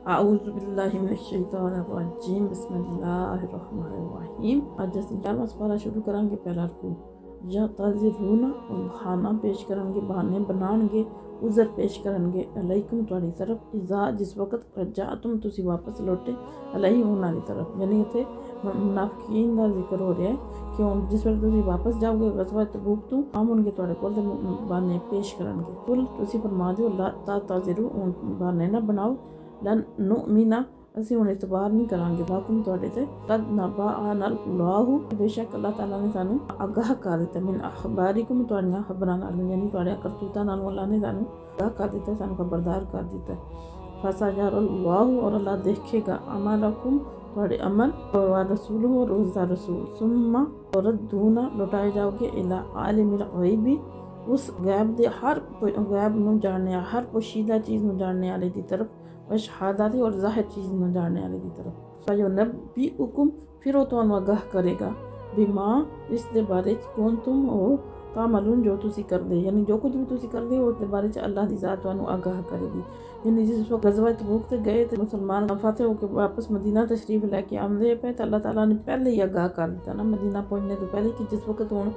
आऊज़ु बिल्लाहि मिनश शैतानिर रजीम बिस्मिल्लाहिर रहमानिर रहीम। अज असीं 11वां पारा शुरू करांगे। पहला रुकू या ताज़िरून बहाना पेश करनगे, बहाने बनाणगे, उज़र पेश करनगे अलैकुम तुहाडी तरफ इज़ा जिस वक्त जातुम तुसी वापस लौटे अलैहि उन्हां दी तरफ। यानी इत्थे मुनाफिकीन दा जिक्र हो रहा है कि हुण जिस वक्त तुसी वापस जाओगे गज़वा तबूक तो आउणगे तुहाडे कोल ते बहाने पेश करनगे। कुल तुसी फरमा दिओ ला ताज़िरू बहाने ना बनाओ, लन नुमिना असी हुण इतबार नहीं करांगे लाकुम तुहाडे ते कद नबाअना अल्लाहु बेशक अल्लाह ताला ने सानू आगाह कर दिता मिन अखबारिकुम तुहाडियां खबरां नाल, यानी तुहाडे करतूतां नाल अल्लाह ने सानू आगाह कर दिता, सानू खबरदार कर दिता। फसजरल्लाहु और अल्लाह देखेगा अमलकुम तुहाडे अमल और रसूलुहु और उसदा रसूल सुम्मा तुरद्दूना लौटाए जाओगे इला आलिमिल गैबी उस गैब दे हर गैब नूं जानने हर पोशीदा चीज़ नूं जानने वाले की तरफ व शहादत और ज़ाहिर चीज़ नूं जानने वाले की तरफ। जो नबी हुकुम फिर वो तुहानू आगाह करेगा बिमा इस दे बारे कौन तुम हो तामलून जो तुसी करदे, यानी जो कुछ भी तुसी करदे हो उसके बारे च अल्लाह दी ज़ात तुहानू आगाह करेगी। यानी जिस वक्त गज़वा तबूक ते गए तो मुसलमान फतेह होकर वापस मदीना तशरीफ लैके आंदे पे तो अल्लाह ताला ने पहले ही आगाह कर दिता ना मदीना पहुँचने तो पहले कि जिस वक्त हुण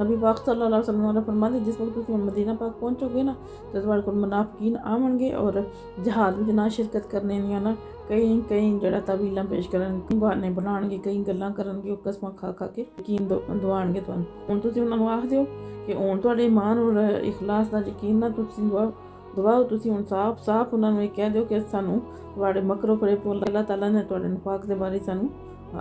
नबी पाक सल्लल्लाहु अलैहि वसल्लम ने फरमाया जिस वक्त तुम मदीना पाक पहुँचोगे ना तो तुम्हारे को मुनाफिकीन आवणगे और जहाद में ना शिरकत करने दियां ना कई कई जड़ा तवीलां पेश करन बहाने बनाणगे, कई गल्लां करनगे, कसमां खा खा के यकीन दवाणगे तुहानू। हुण तुसीं उन्हां नूं आख दिओ कि हुण तुहाडे ईमान और इखलास दा यकीन ना तुसीं दवाओ। तुसीं हुण साफ साफ उन्हां नूं कह दिओ कि सानू तुहाडे मकरो फरेब तो अल्लाह ताला ने तुहाडे निफाक दे बारे सानू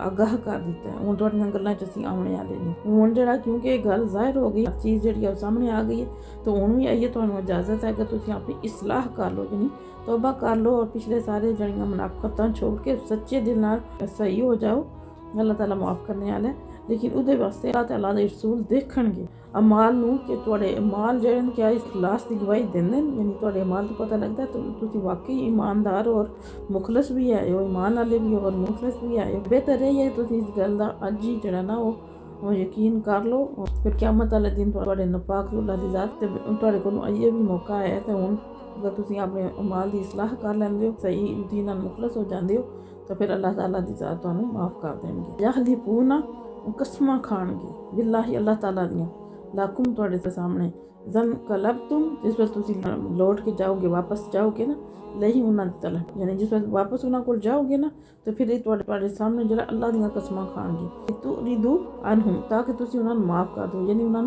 आगाह कर दिता है। हुण तुहाडीआं गल्लां च असीं आवणे आले ने। हुण जेह्ड़ा क्योंकि ये गल ज़ाहिर हो गई, चीज़ जेह्ड़ी है सामने आ गई है, तो हुण भी आइए तुहानू इजाज़त है कि तुसीं अपनी इसलाह कर लो, यानी तौबा कर लो और पिछले सारे जड़ियां मुनाफिकतां छोड़ के सच्चे दिल नाल सही हो जाओ। अल्लाह ताला माफ़ करने वाला है। लेकिन उहदे वास्ते अल्लाह ताला दे रसूल देखणगे अमाल नूं कि तुहाडे अमाल जेह्ड़े न क्या इखलास दी गवाही दिंदे न, यानी तुहाडे अमाल तो पता लगदा है तो तुसीं वाकई ईमानदार और मुखलस भी आए हो, ईमान वाले भी हो और मुखलस भी आए हो। बेहतर यही है तुसीं इस गल दा अज ही जेह्ड़ा ना वो यकीन कर लो। फिर क़यामत वाले दिन तुहाडे नपाक अल्लाह दी ज़ात ते तुहाडे कोल अइयो भी मौका है तो हुण अगर तुसीं अपने अमाल दी इसलाह कर लैंदे हो, सही दीन नाल मुखलस हो जांदे हो, तो फिर अल्लाह ताला दी ज़ात तुहानू माफ़ कर देणगे। यहलिफूना कसमां खाणगे बिल्लाहि अल्लाह ताला दियां लाकुम तुहाडे ते सामने जन कलब तुम जिस वक्त तुसीं लौट के जाओगे वापस जाओगे ना लही उन्हां दी तरफ, यानी जिस वक्त वापस उन्हां कोल जाओगे ना तो फिर ये तुहाडे सामने जेह्ड़ा अल्लाह दियां कसमां खाणगे तू रिदू अनहुम ताकि तुसीं उन्हां नूं माफ़ कर दो, यानी उन्हां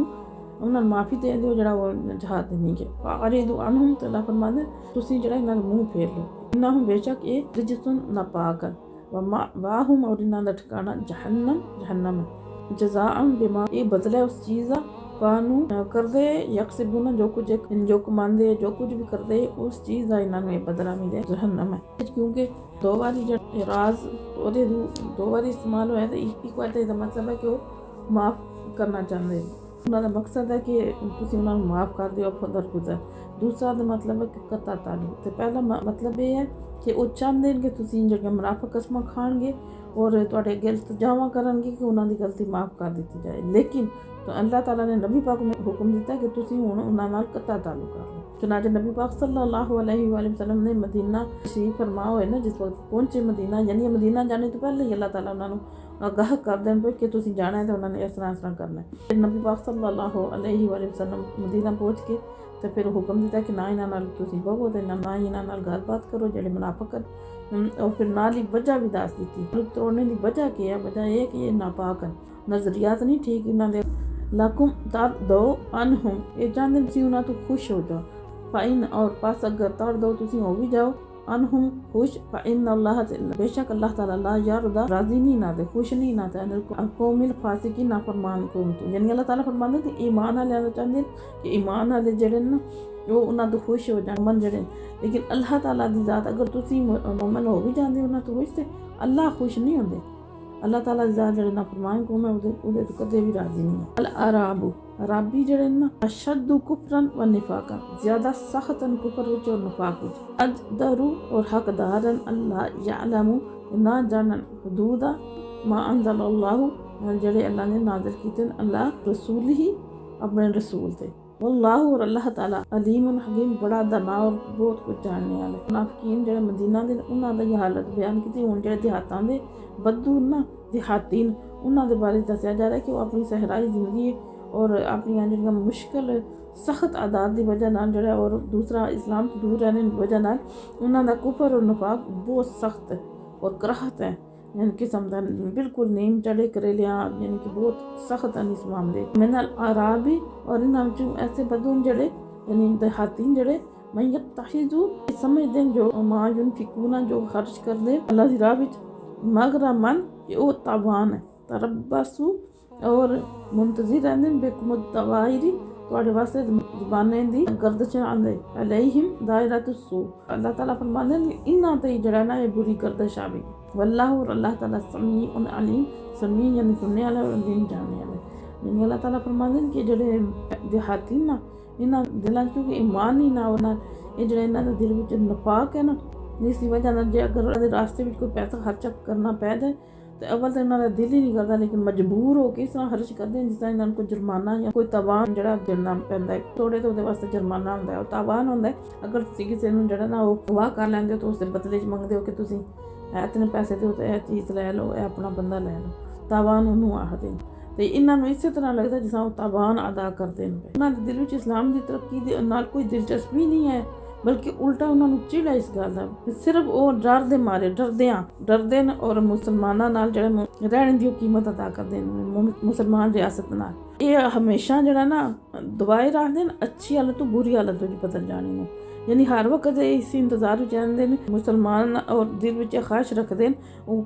नूं माफ़ी दे दिओ जेह्ड़ा वो जहाद नहीं के अरिदू अनहुम तो अल्लाह फरमांदे तुसीं जेह्ड़ा इन्हां दा मूँह फेर लो इन्नाहुम बेशक ये रिजसुन नापाक वाहुम और इन्हां दा ठिकाना जहन्नम जज़ाअन बिमा ये बदला है उस चीज़ दा कानू करदे यकसिबुना जो कमांदे जो कुछ भी करदे उस चीज़ का इन्हां नूं बदला मिले जहन्नम है। क्योंकि दो बारी राज ओहदे दो बारी इस्तेमाल होया तो एक बार तो मतलब है कि वो माफ़ करना चाहते हैं, उन्होंने मकसद है कि तुसीं उन्हां नूं माफ़ कर दिओ दरगुजर। दूसरा तो मतलब है कि कता ताल्लुक, तो पहला मतलब ये है कि वो चाहते हैं कि तुसीं जेह्ड़ियां मुनाफिक कसमां खाणगे और तुहाडे अगे इल्तिजामां करनगे कि उन्हां दी गलती माफ़ कर दी जाए। लेकिन तो अल्लाह ताला ने नबी पाक में हुक्म दिता कि तुसीं हुण उन्हां नाल कता ताल्लुक कर लो। चुनांचे नबी पाक सल्लल्लाहु अलैहि वसल्लम ने मदीना तशरीफ फरमा होए ना जिस वक्त पहुंचे मदीना, यानी मदीना जाने तो पहले ही अल्लाह ताला उन्हां नूं आगाह कर देन पे कि तुसीं जाना है तो उन्होंने इस तरह करना है। नबी पाक सल्लल्लाहु अलैहि वसल्लम मदीना पहुँच के तो फिर हुक्म दिता कि ना इन्हां नाल तुसीं बवो ते ना इन्हां नाल गलबात करो जेह्ड़े मुनाफिक और फिर नाल ही वजह भी दस दी तोड़ने की वजह की है। वजह यह कि ये नापाक है, नजरियात नहीं ठीक इन्हां दे। लाकुम तर दो अनहुम ये चाहते तुसीं उन्हां तो खुश हो जाओ, फाइन और पास अगर तर दो तुसीं हो भी जाओ अनहुम खुश फाइन अल्लाह बेशक अल्लाह ताला ला यारदा राजी नहीं ना दे खुश नहीं ना दे कौमिल फासिकी ना फरमान कौम तो, यानी अल्लाह ताला फरमांदे कि ईमान वाले चाहते कि ईमान वाले जेह्ड़े ना वो उन्हां तो खुश हो जान मन जेह्ड़े। लेकिन अल्लाह ताला दी ज़ात अगर तुसीं मोमन हो भी जांदे उन्हां तो खुश ते अल्लाह खुश नहीं होंदे। अल्लाह ताला दी ज़ात जेह्ड़े ना फरमान कौम है उहदे तो कदे भी राजी नहीं है। अल अराबू अराबी जेह्ड़े ना अशद्दु कुफरन व निफाका ज़्यादा सख्तन कुफर विच और निफाक विच अजदरू और हकदारन अल्लाह यालमू ना जानन हुदूदा मा अंज़लल्लाहु जेह्ड़े अल्लाह ने नाज़िल कीते अल्लाह रसूल ही अपने रसूल थे। वल्लाहु और अल्लाह ताला अलीमुन हकीम बड़ा दाना और बहुत कुछ जानने वाला। मुनाफिकीन जेह्ड़े मदीना दे उन्हां दी हालत बयान कीती। हुण जेह्ड़े देहातां दे बद्दू ना देहाती न उन्हां दे बारे दस्सेआ जा रहा है कि वो अपनी सहराई जिंदगी और अपनी जेह्ड़ियां मुश्किल सख्त आदात की वजह नाल जेह्ड़ा और दूसरा इस्लाम तो दूर रहने की वजह नाल उन्हां दा कुफर और नफाक बहुत सख्त और कराहत है। यानी किस्म का बिल्कुल नीम चढ़े करेलियाँ यानी कि बहुत सख्त हैं इस मामले मिनल आराबी और इन ऐसे बदून जड़े यानी देहाती जड़े मैं यत्तखिज़ु समझते हैं जो मा युनफिकूना जो खर्च कर दे अल्लाह दी राह विच मगरमन कि वो तावान है तरब्बसु और मुंतज़िर रहंदे बेकुमुत तवाइरी तुहाडे वास्ते ज़बानें दी गर्दशां आंदे अलैहिम दायरतुस्सू। अल्लाह ताला फरमांदे ने इन्हां ते जेड़ा ना ये बुरी गर्दश आवे। वल्लाहु और अल्लाह ताला समीउन अलीम समी यानी सुनने वाला और अलीम जानने वाला। यानी अल्लाह ताला फरमांदे कि जेड़े देहाती ना इन्हां दिलां क्योंकि ईमान ही ना होना ये जेड़ा इन्हां दे दिल विच नफाक है ना इस वजह नाल जे अगर रास्ते विच कोई पैसा खर्च करना पै जाए तो अव्वल तो इन्होंने दिल ही नहीं करता लेकिन मजबूर होकर इस तरह खर्च करते हैं जिस तरह इन्होंने कोई जुर्माना या कोई तावान जड़ा देना पैंदा है थोड़े तो वास्ते जुर्माना होंदा है और तावान होंदा है। अगर तुसीं किसी नूं जड़ा ना वो वाह कर लैंदे हो तो उसके बदले च मंगदे हो कि तुसीं इतने पैसे दो तो यह चीज़ लै लो यह अपना बंदा लै लो तावान उन्होंने आखदे हैं। तो इन्होंने इस तरह लगता है जिस वो तावान अदा करते हैं। उन्होंने दिल में इस्लाम की तरक्की दे नाल कोई दिलचस्पी नहीं है बल्कि उल्टा उन्होंने चिड़ है इस गल का सिर्फ वो डर दे मारे डरदे न और मुसलमाना नाल जेह्ड़े रहने दी कीमत अदा करते हैं मुसलमान रियासत नाल ये हमेशा जेह्ड़ा ना दुआए रखते हैं अच्छी हालत तो बुरी हालत बदल जाने में। यानी हर वक्त इस इंतजार में रहते हैं मुसलमान और दिल में ख्वाहिश रखते हैं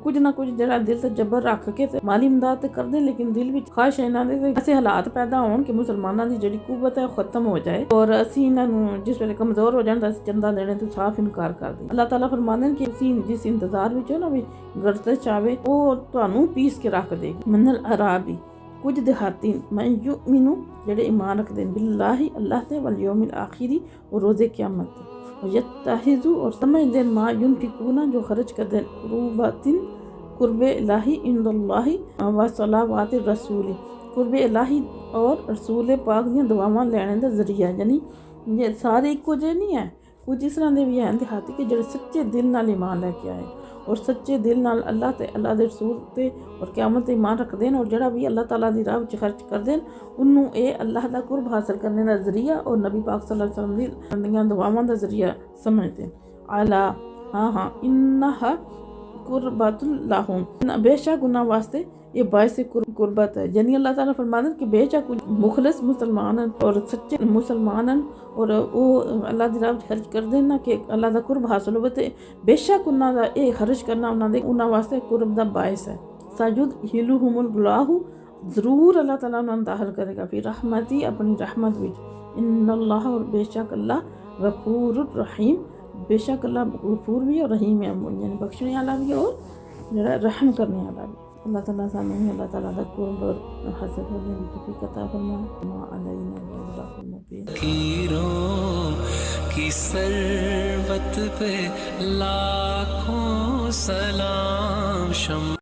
कुछ ना कुछ जरा दिल से जबर रख के माली इमदाद तो करते हैं लेकिन दिल में ख्वाहिश इन्होंने ऐसे हालात पैदा हो कि मुसलमानों की जी कुवत है खत्म हो जाए और असी इन्होंने जिस वे कमजोर हो जाए तो चंदा देने तो साफ इनकार कर दें। अल्लाह ताला फरमाते हैं कि जिस इंतजार में हो ना भी गर्दश आवे वो तुहानू पीस के रख देगी। मिनल अराबी कुछ देहाती मैं युमिनु जेड़े ईमान रखते हैं बिल्लाही अल्लाह ते वल यौमिल आखिरी और रोज़े क़यामत ते यत्तहिज़ु और समझते हैं मा युनफिकूना जो खर्च करते हैं कुर्बतिन कुर्बे इलाही इंदल्लाही व सलावाति रसूली कुर्बे इलाही और रसूल पाक दी दुआवां लैने दा जरिया। यानी ये सारे इक्को जे नहीं है कुछ इस तरह के भी हैं देहाती के जो सच्चे दिल नाल ईमान लैके आए और सच्चे दिल नाल अल्लाह ते अल्लाह दे रसूल ते और क़यामत ते ईमान रखते हैं और जड़ा भी अल्लाह ताला दी राह विच खर्च करते हैं उन्होंने ये अल्लाह दा कुर्ब हासिल करने का जरिया और नबी पाक सल्लल्लाहु अलैहि वसल्लम दी दुआवां दा जरिया समझते हैं। अला हाँ इन्नहा कुर्बतुल लाहुम बेशक उन्हां वास्ते ये बायस कुर्बत है। यानी अल्लाह ताला फरमाते हैं कि बेशक मुखलिस मुसलमान और सच्चे मुसलमान और वो अल्लाह की राह खर्च कर देना कि अल्लाह का कुर्ब हासिल हो तो बेशक उन्होंने ये खर्च करना उन्होंने वास्ते कुर्ब का बायस है। साजुद हिलुहुमुल गुलाहु ज़रूर अल्लाह ताला उन्हें दाखिल करेगा फिर रहमती अपनी रहमत विच इन्नल्लाह और बेशक अल्लाह गफूरुर रहीम बेशक अल्लाह गफूर भी और रहीम है यानी बख्शने वाला भी और जरा रहम करने वाला भी। अल्लाह ताला सानू अल्लाह ताला दा कुर्ब और हासिल करने की तौफीक अता फरमाए। मा अलैना वल्लाहु मुबीन की सरवत पे लाखों सलाम शम